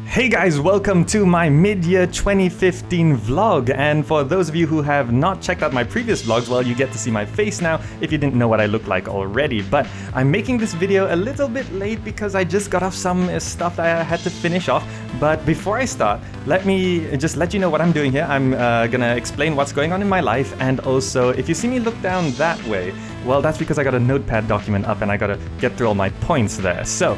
Hey guys, welcome to my mid-year 2015 vlog, and for those of you who have not checked out my previous vlogs, well, you get to see my face now if you didn't know what I look like already. But I'm making this video a little bit late because I just got off some stuff that I had to finish off. But before I start, let me just let you know what I'm doing here. I'm gonna explain what's going on in my life, and also if you see me look down that way, well, that's because I got a notepad document up and I gotta get through all my points there. So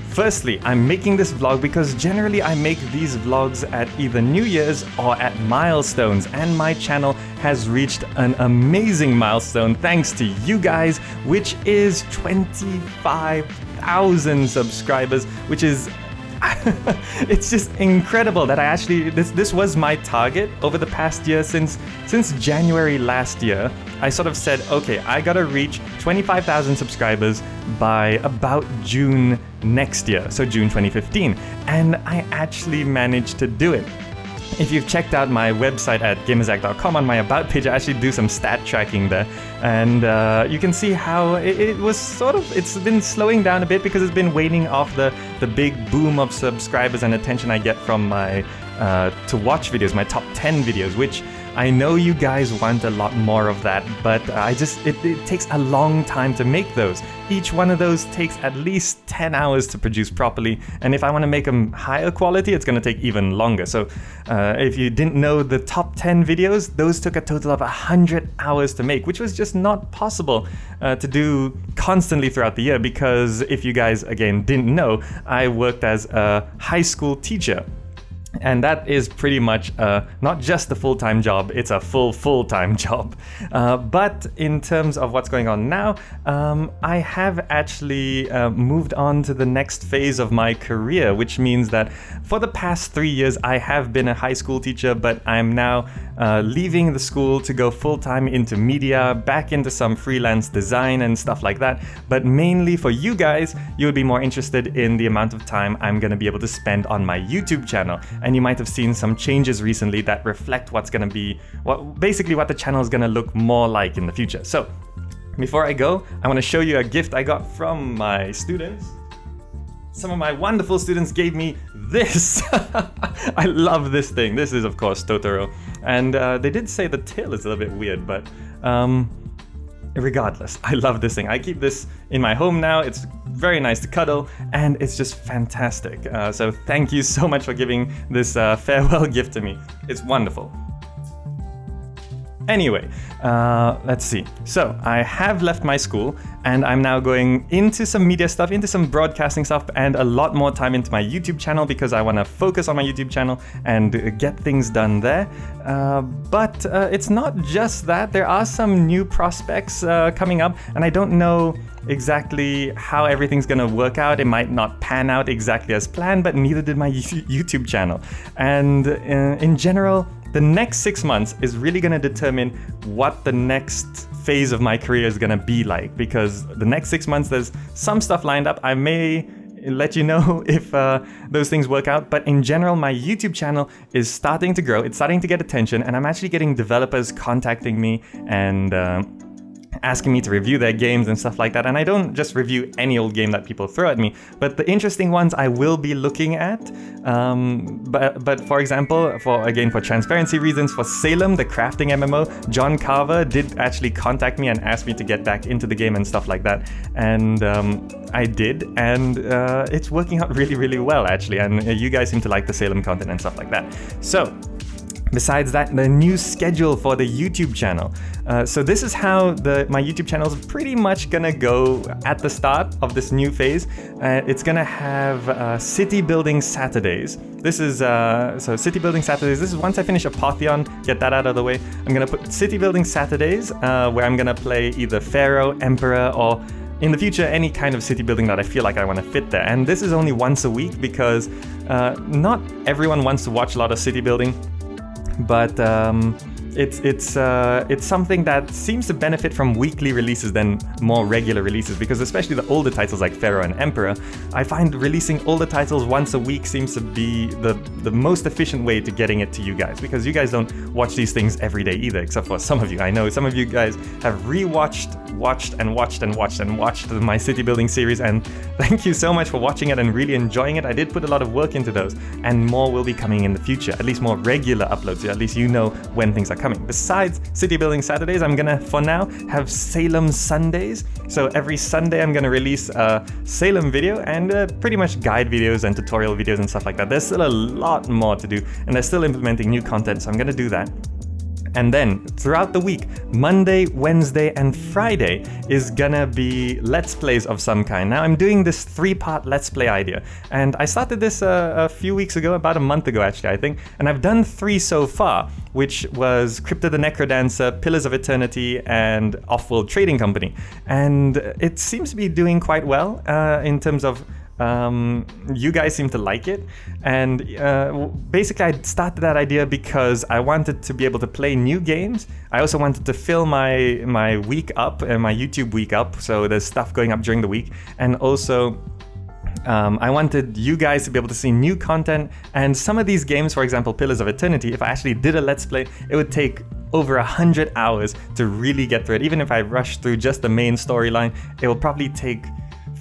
firstly, I'm making this vlog because generally I make these vlogs at either New Year's or at milestones, and my channel has reached an amazing milestone thanks to you guys, which is 25,000 subscribers, which is it's just incredible that I actually this was my target over the past year. Since January last year, I sort of said, okay, I gotta reach 25,000 subscribers by about June next year, so June 2015, and I actually managed to do it. If you've checked out my website at GamerZakh.com, on my About page, I actually do some stat tracking there, and you can see how it was sort of, it's been slowing down a bit because it's been waning off the big boom of subscribers and attention I get from my to watch videos, my top 10 videos, which I know you guys want a lot more of that, but it takes a long time to make those. Each one of those takes at least 10 hours to produce properly, and if I want to make them higher quality, it's going to take even longer. So if you didn't know, the top 10 videos, those took a total of 100 hours to make, which was just not possible to do constantly throughout the year, because if you guys, again, didn't know, I worked as a high school teacher. And that is pretty much not just a full-time job, it's a full-time job. But in terms of what's going on now, I have actually moved on to the next phase of my career, which means that for the past 3 years, I have been a high school teacher, but I'm now leaving the school to go full-time into media, back into some freelance design and stuff like that. But mainly for you guys, you'll be more interested in the amount of time I'm going to be able to spend on my YouTube channel. And you might have seen some changes recently that reflect what's going to be, basically what the channel is going to look more like in the future. So before I go, I want to show you a gift I got from my students. Some of my wonderful students gave me this. I love this thing. This is, of course, Totoro. And they did say the tail is a little bit weird, but regardless, I love this thing. I keep this in my home now. It's very nice to cuddle, and it's just fantastic. So thank you so much for giving this farewell gift to me. It's wonderful. Anyway, let's see. So I have left my school, and I'm now going into some media stuff, into some broadcasting stuff, and a lot more time into my YouTube channel because I want to focus on my YouTube channel and get things done there. But it's not just that. There are some new prospects coming up, and I don't know exactly how everything's gonna work out. It might not pan out exactly as planned, but neither did my YouTube channel. And in general, the next 6 months is really going to determine what the next phase of my career is going to be like, because the next 6 months there's some stuff lined up. I may let you know if those things work out, but in general, my YouTube channel is starting to grow. It's starting to get attention, and I'm actually getting developers contacting me and asking me to review their games and stuff like that. And I don't just review any old game that people throw at me, but the interesting ones I will be looking at. But for example, for transparency reasons, for Salem, the crafting MMO, John Carver did actually contact me and ask me to get back into the game and stuff like that. And I did, and it's working out really, really well, actually. And you guys seem to like the Salem content and stuff like that. So besides that, the new schedule for the YouTube channel. So this is how my YouTube channel is pretty much gonna go at the start of this new phase. It's gonna have city building Saturdays. This is so city building Saturdays. This is once I finish Apotheon, get that out of the way. I'm gonna put city building Saturdays where I'm gonna play either Pharaoh, Emperor, or in the future, any kind of city building that I feel like I want to fit there. And this is only once a week because not everyone wants to watch a lot of city building. But it's something that seems to benefit from weekly releases than more regular releases, because especially the older titles like Pharaoh and Emperor, I find releasing older titles once a week seems to be the most efficient way to getting it to you guys, because you guys don't watch these things every day either, except for some of you. I know some of you guys have watched my city building series, and thank you so much for watching it and really enjoying it. I did put a lot of work into those, and more will be coming in the future, at least more regular uploads, so at least you know when things are coming. Besides City Building Saturdays, I'm gonna, for now, have Salem Sundays. So every Sunday I'm gonna release a Salem video and pretty much guide videos and tutorial videos and stuff like that. There's still a lot more to do, and they're still implementing new content, so I'm gonna do that. And then throughout the week, Monday, Wednesday, and Friday is gonna be Let's Plays of some kind. Now I'm doing this 3-part Let's Play idea, and I started this a few weeks ago, about a month ago actually, I think, and I've done 3 so far, which was Crypto the Necrodancer, Pillars of Eternity, and Offworld Trading Company. And it seems to be doing quite well in terms of you guys seem to like it, and basically I started that idea because I wanted to be able to play new games. I also wanted to fill my week up and my YouTube week up, so there's stuff going up during the week, and also I wanted you guys to be able to see new content. And some of these games, for example Pillars of Eternity, if I actually did a Let's Play, it would take over 100 hours to really get through it. Even if I rush through just the main storyline, it will probably take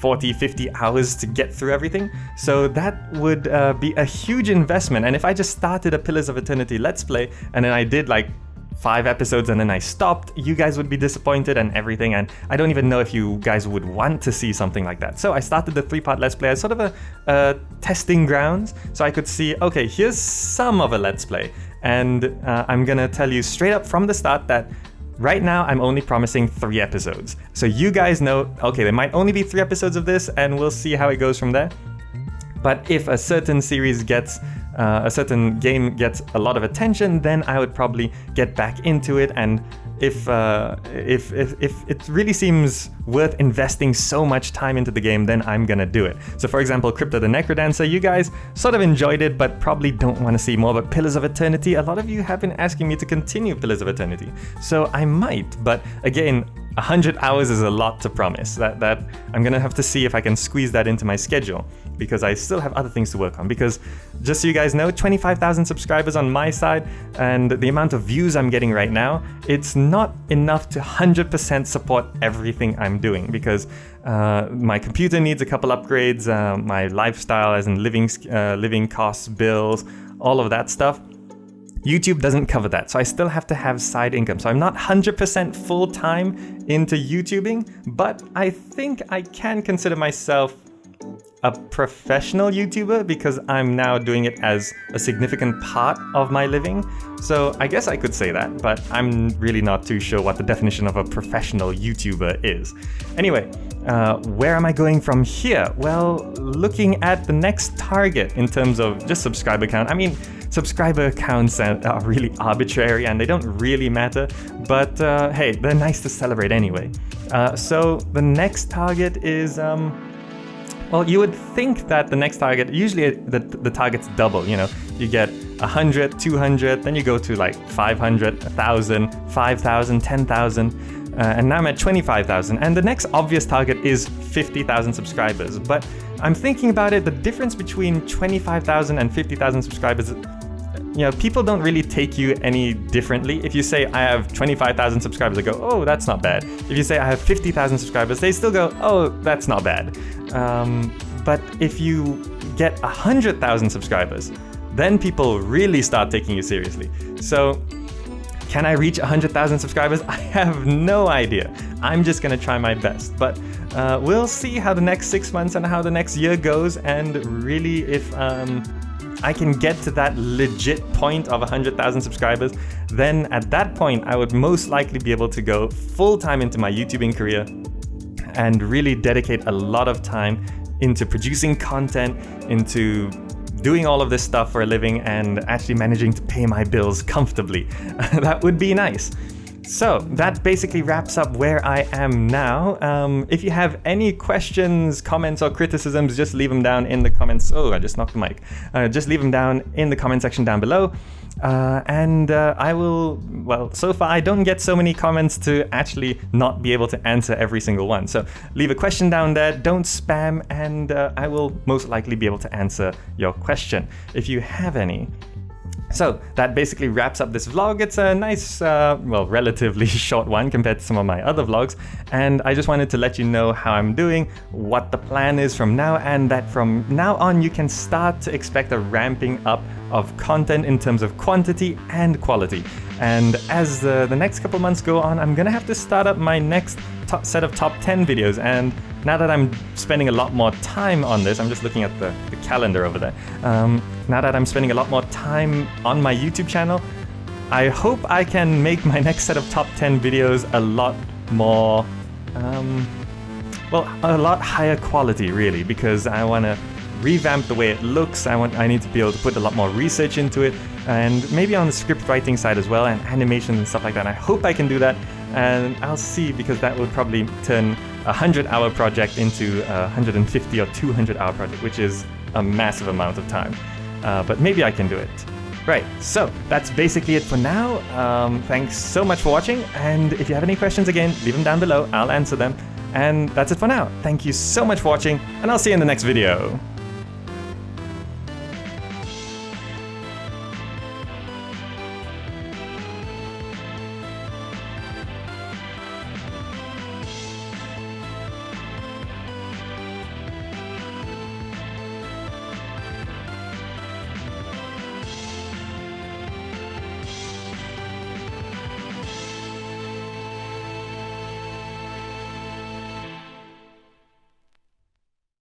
40-50 hours to get through everything, so that would be a huge investment. And if I just started a Pillars of Eternity Let's Play and then I did like 5 episodes and then I stopped, you guys would be disappointed and everything, and I don't even know if you guys would want to see something like that. So I started the 3-part Let's Play as sort of a testing grounds, so I could see, okay, here's some of a Let's Play, and I'm gonna tell you straight up from the start that right now, I'm only promising 3 episodes. So you guys know, okay, there might only be 3 episodes of this, and we'll see how it goes from there. But if a certain series gets, a certain game gets a lot of attention, then I would probably get back into it. And if it really seems worth investing so much time into the game, then I'm gonna do it. So for example, Crypto the Necrodancer, you guys sort of enjoyed it, but probably don't want to see more. But Pillars of Eternity, a lot of you have been asking me to continue Pillars of Eternity, so I might. But again, 100 hours is a lot to promise. That I'm gonna have to see if I can squeeze that into my schedule, because I still have other things to work on. Because just so you guys know, 25,000 subscribers on my side, and the amount of views I'm getting right now, it's not enough to 100% support everything I'm doing, because my computer needs a couple upgrades, my lifestyle as in living costs, bills, all of that stuff. YouTube doesn't cover that, so I still have to have side income. So I'm not 100% full-time into YouTubing, but I think I can consider myself a professional YouTuber, because I'm now doing it as a significant part of my living. So I guess I could say that, but I'm really not too sure what the definition of a professional YouTuber is. Anyway, where am I going from here? Well, looking at the next target in terms of just subscriber count. I mean, subscriber counts are really arbitrary and they don't really matter, but hey, they're nice to celebrate anyway. So the next target is well, you would think that the next target, usually the targets double, you know, you get 100, 200, then you go to like 500, 1,000, 5,000, 10,000, and now I'm at 25,000. And the next obvious target is 50,000 subscribers. But I'm thinking about it, the difference between 25,000 and 50,000 subscribers, you know, people don't really take you any differently. If you say I have 25,000 subscribers, they go, oh, that's not bad. If you say I have 50,000 subscribers, they still go, oh, that's not bad. But if you get 100,000 subscribers, then people really start taking you seriously. So can I reach 100,000 subscribers? I have no idea. I'm just gonna try my best. But we'll see how the next 6 months and how the next year goes, and really if I can get to that legit point of 100,000 subscribers, then at that point I would most likely be able to go full-time into my YouTubing career and really dedicate a lot of time into producing content, into doing all of this stuff for a living, and actually managing to pay my bills comfortably. That would be nice. So that basically wraps up where I am now. If you have any questions, comments, or criticisms, just leave them down in the comments. Oh, I just knocked the mic. Just leave them down in the comment section down below. I will, well, so far I don't get so many comments to actually not be able to answer every single one. So leave a question down there, don't spam, and I will most likely be able to answer your question if you have any. So that basically wraps up this vlog. It's a nice, well, relatively short one compared to some of my other vlogs. And I just wanted to let you know how I'm doing, what the plan is from now, and that from now on you can start to expect a ramping up of content in terms of quantity and quality. And as the next couple months go on, I'm gonna have to start up my next set of top 10 videos. And now that I'm spending a lot more time on this, I'm just looking at the calendar over there. Now that I'm spending a lot more time on my YouTube channel, I hope I can make my next set of top 10 videos a lot more, well, a lot higher quality really, because I want to revamp the way it looks. I need to be able to put a lot more research into it, and maybe on the script writing side as well, and animation and stuff like that. I hope I can do that, and I'll see, because that would probably turn a 100-hour project into a 150 or 200-hour project, which is a massive amount of time. But maybe I can do it. Right, so that's basically it for now. Thanks so much for watching, and if you have any questions, again, leave them down below. I'll answer them. And that's it for now. Thank you so much for watching, and I'll see you in the next video.